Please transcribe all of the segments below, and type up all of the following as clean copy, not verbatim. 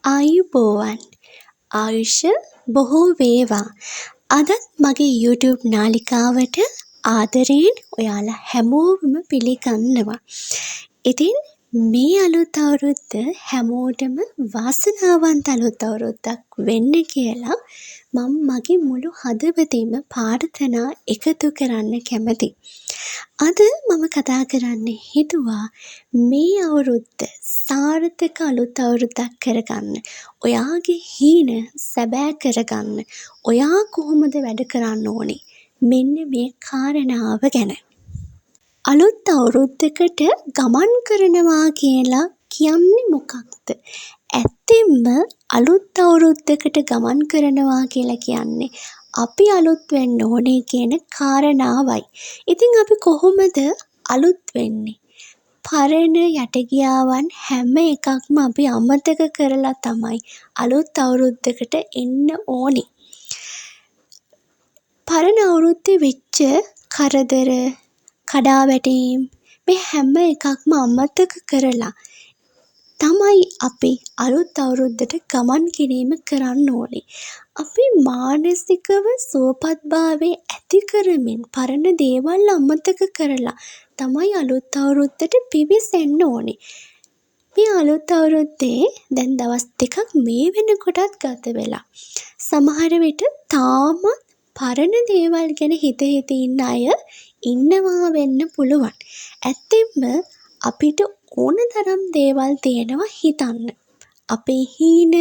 ආයුබෝවන් ආයුෂ බොහෝ වේවා. අදත් මගේ YouTube නාලිකාවට ආදරයෙන් ඔයාලා හැමෝම පිළිගන්නවා. ඉතින් මේ අලුත් අවුරුද්ද හැමෝටම වාසනාවන්ත අලුත් අවුරුද්දක් වෙන්න කියලා මම මගේ මුළු හදවතින්ම ප්‍රාර්ථනා එකතු කරන්න කැමතියි. අද මම කතා කරන්න හිතුවා මේ අවුරුද්ද සාර්ථක අලුත් අවුරුද්දක් කරගන්න, ඔයාගේ හීන සැබෑ කරගන්න ඔයා කොහොමද වැඩ කරන්න ඕනේ මෙන්න මේ කාරණාව ගැන. අලුත් අවුරුද්දකට ගමන් කරනවා කියලා කියන්නේ මොකක්ද? ඇත්තෙන්ම අලුත් අවුරුද්දකට ගමන් කරනවා කියලා කියන්නේ අපි අලුත් වෙන්න ඕනේ කියන කාරණාවයි. ඉතින් අපි කොහොමද අලුත් වෙන්නේ? පරණ යටගියාවන් හැම එකක්ම අපි අමතක කරලා තමයි අලුත් අවුරුද්දකට එන්න ඕනි. පරණ අවුරුද්දේ වෙච්ච කරදර, කඩාවැටීම් මේ හැම එකක්ම අමතක කරලා තමයි අපි අලුත් අවුරුද්දට ගමන් කිරීම කරන්න ඕනේ. අපි මානසිකව සුවපත්භාවය ඇති කරමින් පරණ දේවල් අමතක කරලා තමයි අලුත් අවුරුද්දට පිවිසෙන්න ඕනේ. මේ අලුත් අවුරුද්දේ දැන් දවස් 2ක් මේ වෙනකොටත් ගත වෙලා. සමහර විට තාමත් පරණ දේවල් ගැන හිත ඉන්න අය ඉන්නවා වෙන්න පුළුවන්. ඇත්තෙන්ම අපිට ඕන තරම් දේවල් තියෙනවා හිතන්න. අපේ හීන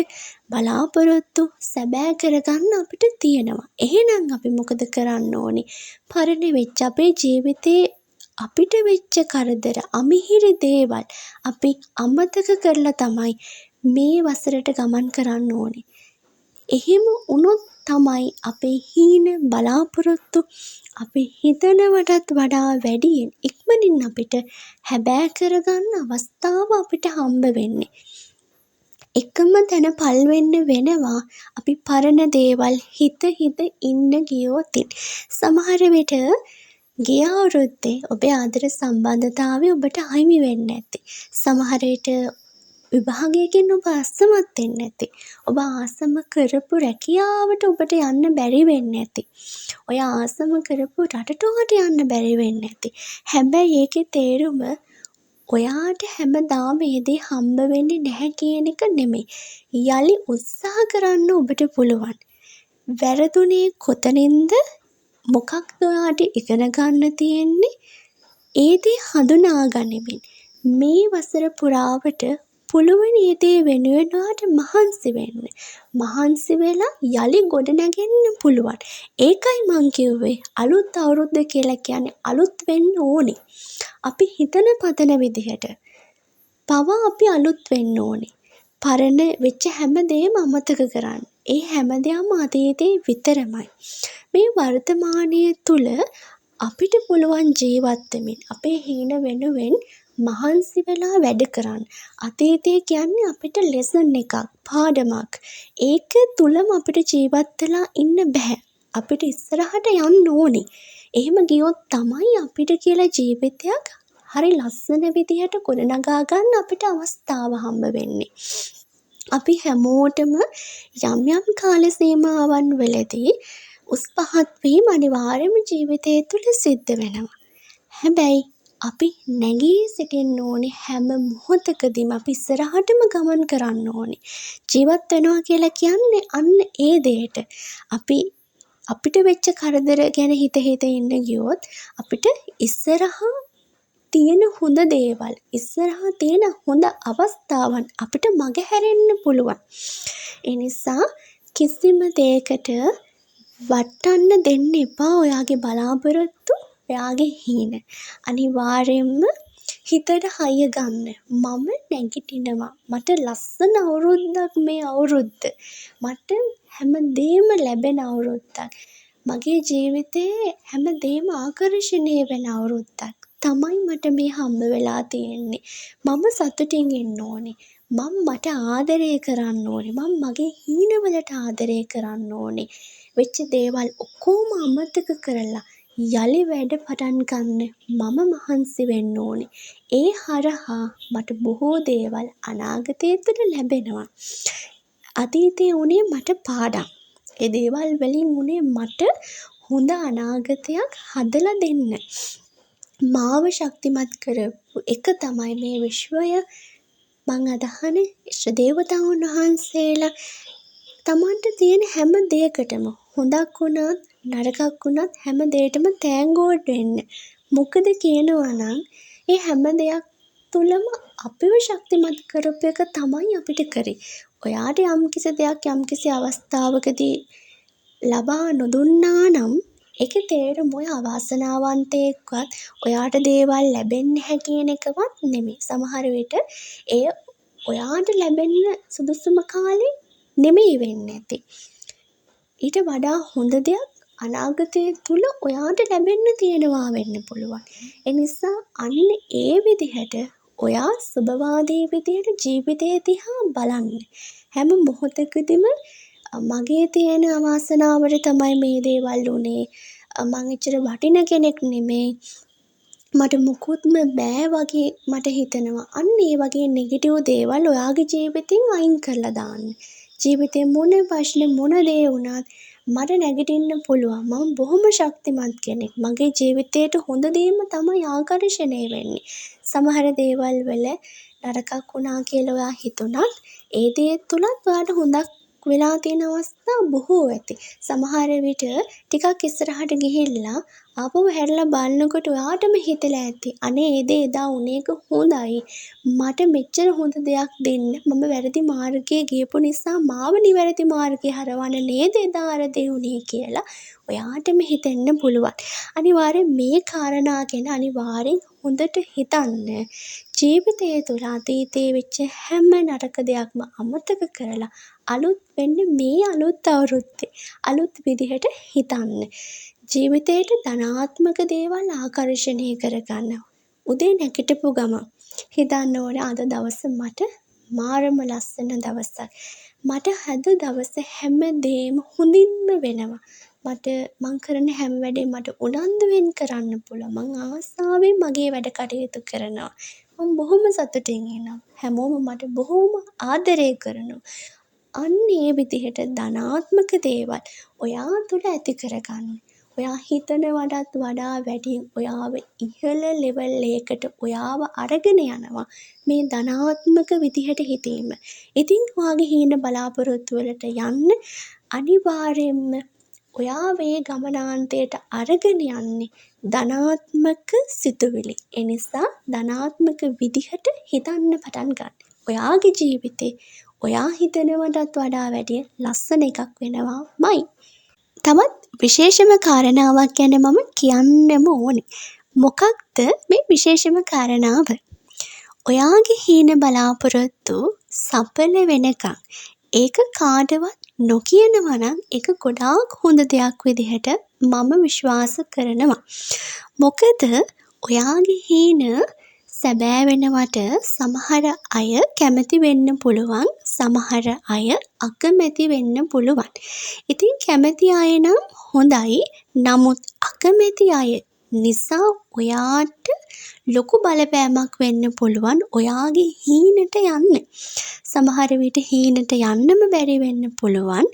බලාපොරොත්තු සැබෑ කරගන්න අපිට තියෙනවා. එහෙනම් අපි මොකද කරන්න ඕනේ? පරණ වෙච්ච අපේ ජීවිතේ අපිට වෙච්ච කරදර, අමිහිරි දේවල් අපි අමතක කරලා තමයි මේ වසරට ගමන් කරන්න ඕනේ. එහෙම වුණොත් තමයි අපේ හීන බලාපොරොත්තු අපි හිතනවටත් වඩා වැඩියෙන් ඉක්මනින් අපිට හැබෑ කරගන්න අවස්ථාව අපිට හම්බ වෙන්නේ. එකම තැන පල් වෙන්න වෙනවා අපි පරණ දේවල් හිත ඉන්න ගියොත්. සමහර විට ගිය අවුරුද්දේ ඔබේ ආදර සම්බන්ධතාවය ඔබට අහිමි වෙන්න ඇති. සමහර විට විභාගයකින් ඔබ අසමත් වෙන්න ඇති. ඔබ ආසම කරපු රැකියාවට ඔබට යන්න බැරි වෙන්න ඇති. ඔය ආසම කරපු රටට යන්න බැරි වෙන්න ඇති. හැබැයි ඒකේ තේරුම ඔයාට හැමදාම ඒ දේ හම්බ වෙන්නේ නැහැ කියන එක නෙමෙයි. යලි උත්සාහ කරන්න ඔබට පුළුවන්. වැරදුනේ කොතනින්ද? මොකක්ද ඔයාට ඉගෙන ගන්න තියෙන්නේ? ඒ දේ හඳුනා ගනිමින් මේ වසර පුරාවට පුළුවන් ඒ දේ වෙනුවෙන් ඔයාට මහන්සි වෙන්න. මහන්සි වෙලා යලි ගොඩ නැගෙන්න පුළුවන්. ඒකයි මං කිව්වේ අලුත් අවුරුද්ද කියලා කියන්නේ අලුත් වෙන්න ඕනේ. අපි හිතන පතන විදිහට පවා අපි අලුත් වෙන්න ඕනේ. පරණ වෙච්ච හැමදේම අමතක කරන්න. ඒ හැමදේම අතීතේ විතරමයි. මේ වර්තමානයේ තුල අපිට පුළුවන් ජීවත් වෙමින් අපේ හීන වෙනුවෙන් මහන්සි වෙලා වැඩ කරන්න. අතීතය කියන්නේ අපිට ලෙසන් එකක්, පාඩමක්. ඒක තුලම අපිට ජීවත් වෙලා ඉන්න බෑ. අපිට ඉස්සරහට යන්න ඕනේ. එහෙම ගියොත් තමයි අපිට කියලා ජීවිතයක් හරි ලස්සන විදිහට ගොඩනගා ගන්න අපිට අවස්ථාව හම්බ වෙන්නේ. අපි හැමෝටම යම් කාල සීමාවන් වලදී උස් පහත් වීම අනිවාර්යයෙන්ම ජීවිතය තුළ සිද්ධ වෙනවා. හැබැයි අපි නැගී සිටින්න ඕනේ හැම මොහොතකදීම අපි ඉස්සරහටම ගමන් කරන්න ඕනේ. ජීවත් වෙනවා කියලා කියන්නේ අන්න ඒ දෙයට. අපිට වෙච්ච කරදර ගැන හිත ඉන්න ගියොත් අපිට ඉස්සරහා තියෙන හොඳ දේවල්, ඉස්සරහා තියෙන හොඳ අවස්ථාවන් අපිට මගහැරෙන්න පුළුවන්. ඒ නිසා කිසිම දෙයකට වටන්න දෙන්න එපා ඔයාගේ බලාපොරොත්තු, ඔයාගේ හීන. අනිවාර්යයෙන්ම හිතට හයිය ගන්න. මම නැගිටිනවා. මට ලස්සන අවුරුද්දක් මේ අවුරුද්ද. මට හැමදේම ලැබෙන අවුරුද්දක්. මගේ ජීවිතේ හැමදේම ආකර්ෂණීය වෙන අවුරුද්දක් තමයි මට මේ හම්බ වෙලා තියෙන්නේ. මම සතුටින් ඉන්න ඕනේ. මට ආදරය කරන්න ඕනේ. මගේ හීනවලට ආදරය කරන්න ඕනේ. වෙච්ච දේවල් ඔක්කොම අමතක කරලා යලි වැඩ පටන් ගන්න මම මහන්සි වෙන්න ඕනේ. ඒ හරහා මට බොහෝ දේවල් අනාගතයේ තුල ලැබෙනවා. අතීතයේ වුණේ මට පාඩම්. ඒ දේවල් වලින් වුණේ මට හොඳ අනාගතයක් හදලා දෙන්න. මාව ශක්තිමත් කරපු එක තමයි මේ විශ්වය. මං අදහන්නේ ඉෂ්ට දේවතාවුන් වහන්සේලා තමන්ට තියෙන හැම දෙයකටම හොඳක් වුණත් නරකක් වුණත් හැම දෙයකටම තෑන්ගෝඩ් වෙන්න. මොකද කියනවා නම් ඒ හැම දෙයක් තුළම අපිව ශක්තිමත් කරපු එක තමයි අපිට කරේ. ඔයාට යම්කිසි දෙයක් යම්කිසි අවස්ථාවකදී ලබා නොදුන්නා නම් ඒකේ තේරුම ඔය අවාසනාවන්තයෙක්වත් ඔයාට දේවල් ලැබෙන්නේ නැහැ කියන එකවත් නෙමෙයි. සමහර විට ඒ ඔයාට ලැබෙන්න සුදුසුම කාලේ නෙමෙයි වෙන්නේ නැති. ඊට වඩා හොඳ දෙයක් අනාගතයේ තුල ඔයාට ලැබෙන්න තියෙනවා වෙන්න පුළුවන්. ඒ නිසා අන්න ඒ විදිහට ඔයා සුබවාදී විදිහට ජීවිතය දිහා බලන්න. හැම මොහොතකදීම මගේ තියෙන අවාසනාවට තමයි මේ දේවල් උනේ. මං එච්චර වටින කෙනෙක් නෙමෙයි. මට මුකුත්ම බෑ වගේ මට හිතෙනවා. අන්න ඒ වගේ නෙගටිව් දේවල් ඔයාගේ ජීවිතෙන් අයින් කරලා දාන්න. ජීවිතේ මොන ප්‍රශ්න මොන දේ වුණත් මට නැගිටින්න පුළුවන්. මම බොහොම ශක්තිමත් කෙනෙක්. මගේ ජීවිතේට හොඳ දේම තමයි ආකර්ෂණය වෙන්නේ. සමහර දේවල් වල නරකක් වුණා කියලා ඔයා හිතුණත් ඒ දේ තුලත් ඔයාට හොඳක් වෙලා තියෙන අවස්ථා බොහෝ ඇති. සමහර විට ටිකක් ඉස්සරහට ගිහිල්ලා ආපහු හැරිලා බලනකොට ඔයාටම හිතලා ඇති අනේ ඒ දේ එදා උනේක හොඳයි. මට මෙච්චර හොඳ දෙයක් දෙන්න මම වැරදි මාර්ගයේ ගියපු නිසා මාව නිවැරදි මාර්ගයේ හරවන්න නේද එදා අර දේ උනේ කියලා ඔයාටම හිතෙන්න පුළුවන්. අනිවාර්යෙන් මේ කාරණා ගැන අනිවාර්යෙන් හොඳට හිතන්න. ජීවිතය තුළ අතීතයේ වෙච්ච හැම නරක දෙයක්ම අමතක කරලා අලුත් වෙන්න මේ අලුත් අවුරුද්දේ අලුත් විදිහට හිතන්න. ජීවිතේට ධනාත්මක දේවල් ආකර්ෂණය කරගන්න. උදේ නැගිටපු ගමන් හිතන්න ඕනේ අද දවස මට මාරම ලස්සන දවසක්. මට අද දවස හැමදේම හොඳින්ම වෙනවා. මං කරන හැම වැඩේම මට උනන්දුවෙන් කරන්න පුළුවන්. මං ආසාවෙන් මගේ වැඩ කටයුතු කරනවා. මම බොහොම සතුටින් ඉන්නවා. හැමෝම මට බොහොම ආදරය කරනවා. අන්න ඒ විදිහට ධනාත්මක දේවල් ඔයා තුළ ඇති කරගන්න. ඔයා හිතන වඩාත් වඩා වැඩියෙන් ඔයාව ඉහළ ලෙවල් එකකට ඔයාව අරගෙන යනවා මේ ධනාත්මක විදිහට හිතීම. ඉතින් ඔයාගේ හීන බලාපොරොත්තු වලට යන්න අනිවාර්යයෙන්ම ඔයා මේ ගමනාන්තයට අරගෙන යන්නේ ධනාත්මක සිතුවිලි. ඒ නිසා ධනාත්මක විදිහට හිතන්න පටන් ගන්න. ඔයාගේ ජීවිතේ ඔයා හිතනවටත් වඩා වැඩිය ලස්සන එකක් වෙනවාමයි. තවත් විශේෂම කාරණාවක් ගැන මම කියන්නම ඕනේ. මොකක්ද මේ විශේෂම කාරණාව? ඔයාගේ හීන බලාපොරොත්තු සඵල වෙනකන් ඒක කාටවත් නොකියනවා නම් ඒක ගොඩාක් හොඳ දෙයක් විදිහට මම විශ්වාස කරනවා. මොකද ඔයාගේ හීන සැබෑ වෙනවට සමහර අය කැමති වෙන්න පුළුවන්, සමහර අය අකමැති වෙන්න පුළුවන්. ඉතින් කැමති අය නම් හොඳයි. නමුත් අකමැති අය නිසා ඔයාට ලොකු බලපෑමක් වෙන්න පුළුවන් ඔයාගේ හීනට යන්න. සමහර විට හීනට යන්නම බැරි වෙන්න පුළුවන්.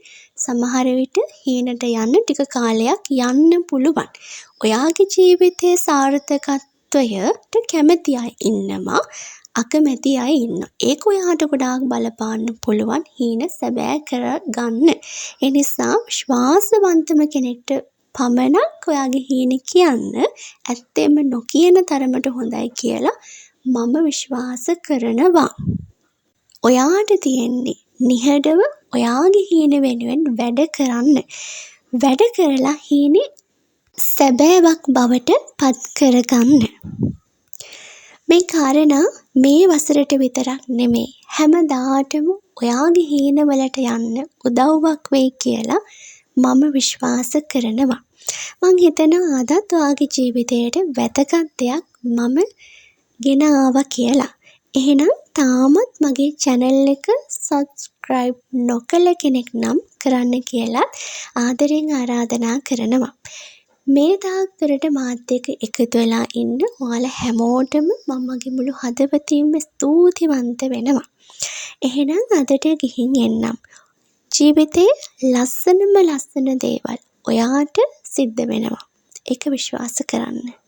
සමහර විට හීනට යන්න ටික කාලයක් යන්න පුළුවන්. ඔයාගේ ජීවිතයේ සාර්ථකත්වයට කැමති අය ඉන්නවා, අකමැති අය ඉන්නවා. ඒක ඔයාට ගොඩාක් බලපාන්න පුළුවන් හීන සැබෑ කරගන්න. ඒ නිසා විශ්වාසවන්තම කෙනෙක්ට පමණක් ඔයාගේ හීන කියන්න ඇත්තෙම නොකියන තරමට හොඳයි කියලා මම විශ්වාස කරනවා. ඔයාට තියෙන්නේ නිහඬව ඔයාගේ හීන වෙනුවෙන් වැඩ කරන්න. වැඩ කරලා හීනේ සැබෑවක් බවට පත් කරගන්න. මේ කාරණා මේ වසරට විතරක් නෙමෙයි හැමදාටම ඔයාගේ හීනවලට යන්න උදව්වක් වෙයි කියලා මම විශ්වාස කරනවා. මං හිතනවා අදත් ඔයාගේ ජීවිතයට වැදගත් දෙයක් මම ගෙන ආවා කියලා. එහෙනම් තාමත් මගේ channel එක subscribe නොකළ කෙනෙක් නම් කරන්න කියලා ආදරෙන් ආරාධනා කරනවා. මේ තාක් දුරට මාත් එක්ක එකතු වෙලා ඉන්න ඔයාලා හැමෝටම මම මගේ මුළු හදවතින්ම ස්තුතිවන්ත වෙනවා. එහෙනම් අදට ගිහින් එන්නම්. ජීවිතේ ලස්සනම ලස්සන දේවල් ඔයාට සිද්ධ වෙනවා. ඒක විශ්වාස කරන්න.